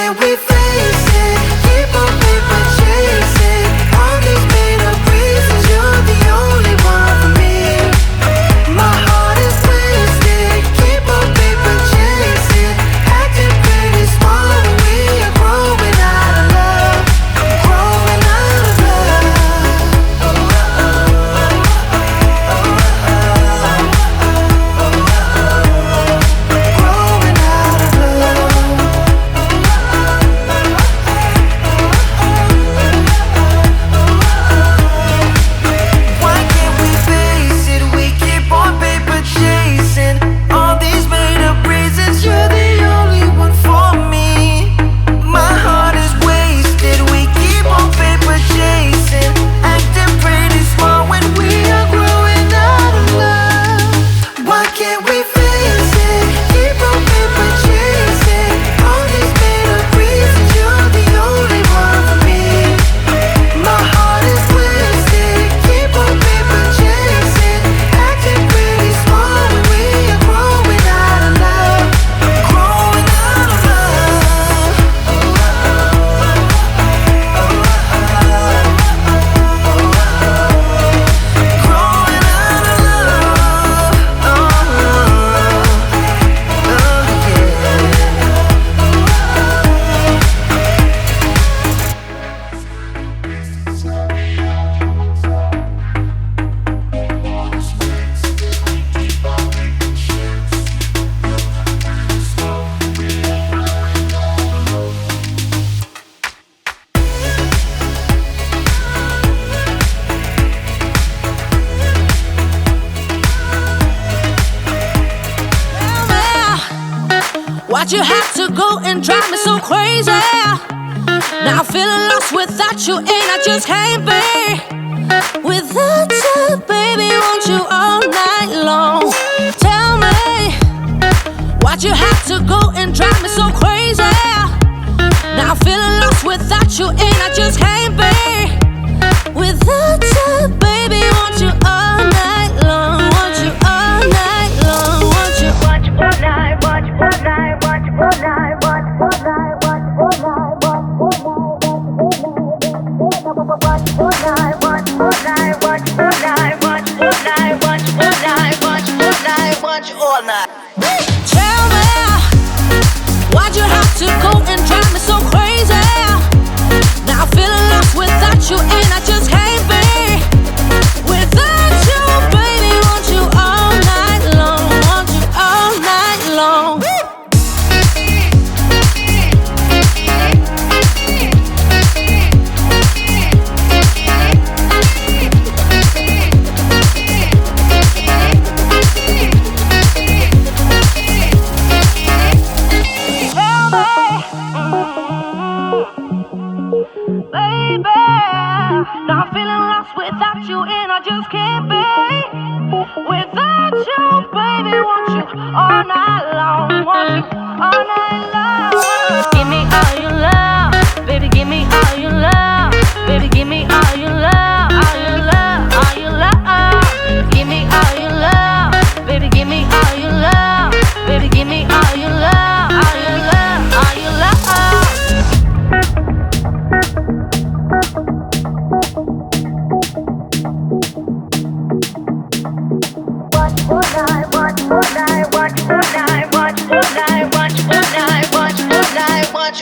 can't we face it? Keep on paper chasing all these made up reasons. You're the only one for me. My heart is twisted. Keep on paper chasing, acting pretty small when we are growing out of love. Growing out of love. Growing out of love. Why can't we face it? We keep on paper chasing all these made up reasons. You're the only one for me. My heart is wasted. We keep on paper chasing, acting pretty small when we are growing out of love. Why can't we face it? Keep on paper chasing all these made up reasons. You're the only one for me. My heart is twisted. Keep on paper chasing, acting pretty small when we are growing out of love. Growing out of love. Growing out of Why'd you have to go and drive me so crazy? Now I'm feeling lost without you, and I just can't be without you, baby. Want you all night long. Tell me, why'd you have to go and drive me so crazy? Now I'm feeling lost without you, and I just can't be without you, baby. Want you all night long. Want you all night long. Want you. Want you all night, want you all night, want you all night, want you all night, want you all night, want you all night, want you all night, want you all night, want you all night, want you all night, want you all night, want you all night. Tell me, why'd you have to go and drive me so crazy? Now I'm feeling lost without you, and I just can't be without you, baby. Want you all night long. Want you all night long. Baby, now I'm feeling lost without you, and I just can't be without you, baby. Want you all night long, want you all night long. Give me all your love, baby. Give me all your love, baby. Give me all your love, all your love, all your love. Give me all your love, baby. Give me all your love, baby. Give me all your love, all your love, all your love.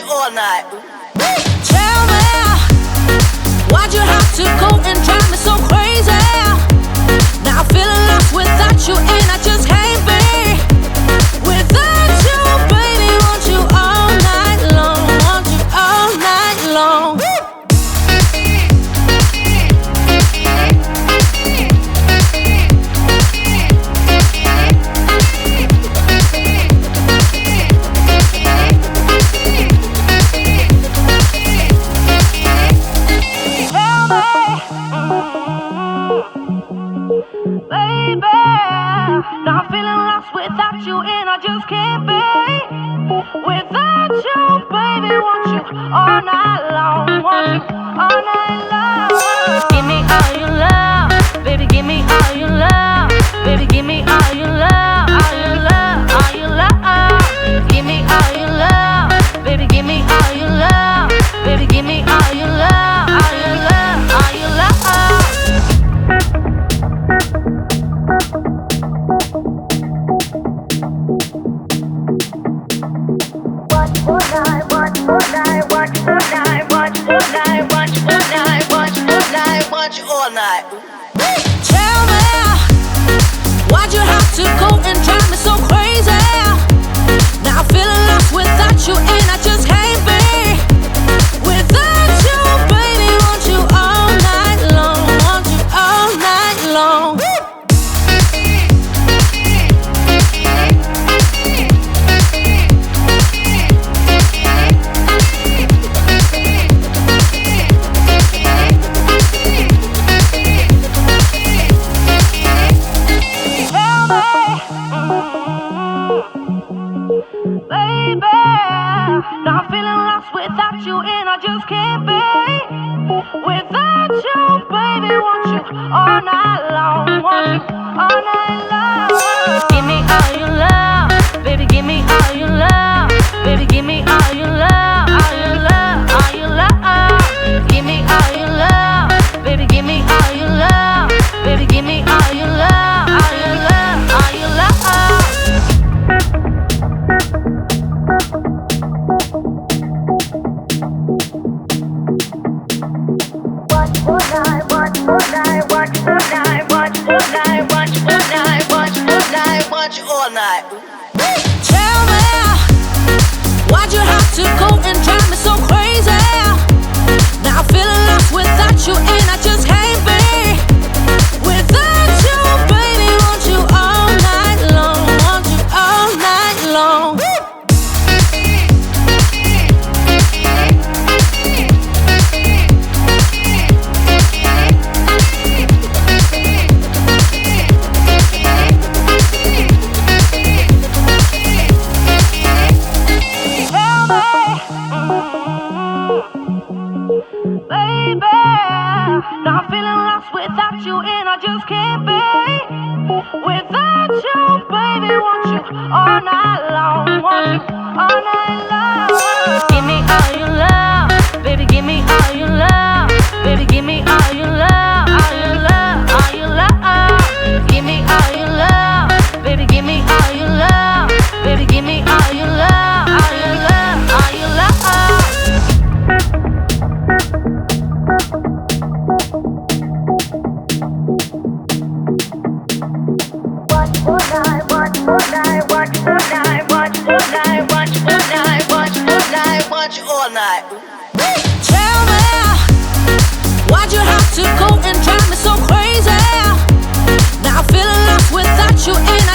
All night. Tell me, why'd you have to go and drive me so crazy? Now I'm feeling lost without you, and I just can't be without you, baby. Want you all night long. Want you all night long. Baby, now I'm feeling lost without you, and I just can't be without you, baby. Want you all night long, want you all night long. Give me all your love, baby. Give me all your love, baby. Give me all your love, all your love, all your love. Give me all your love, baby. Give me all your want you all night. Tell me, why'd you have to go and drive me so crazy? Now I'm feeling lost without you, and I just can't be without you, baby. Want you all night long, want you all night long. Baby, now I'm feeling lost without you, and I just can't be without you, baby. Want you all night long, want you all night long. Give me all your love, baby. Give me all your love, baby. Give me all your love, all your love, all your love. Give me all your love, baby. Give me all your love, baby. Give me all your love, all your love, all your love. Want you all night. Tell me, why'd you have to go and drive me so crazy? Now I'm feeling lost without you, and I just can't be without you, baby. Want you all night long, want you all night long. Baby, now I'm feeling lost without you, and I just can't be without you, baby. Want you all night long, want you all night long. Give me all your love, baby. Give me all your love, baby. Give me all your love, all your love, all your love. Give me all your love, baby. Give me all your love, baby. Give me all your love, all your love, all your love. Want you all night. Tell me, why'd you have to go and drive me so crazy? Now I'm feeling lost without you, and I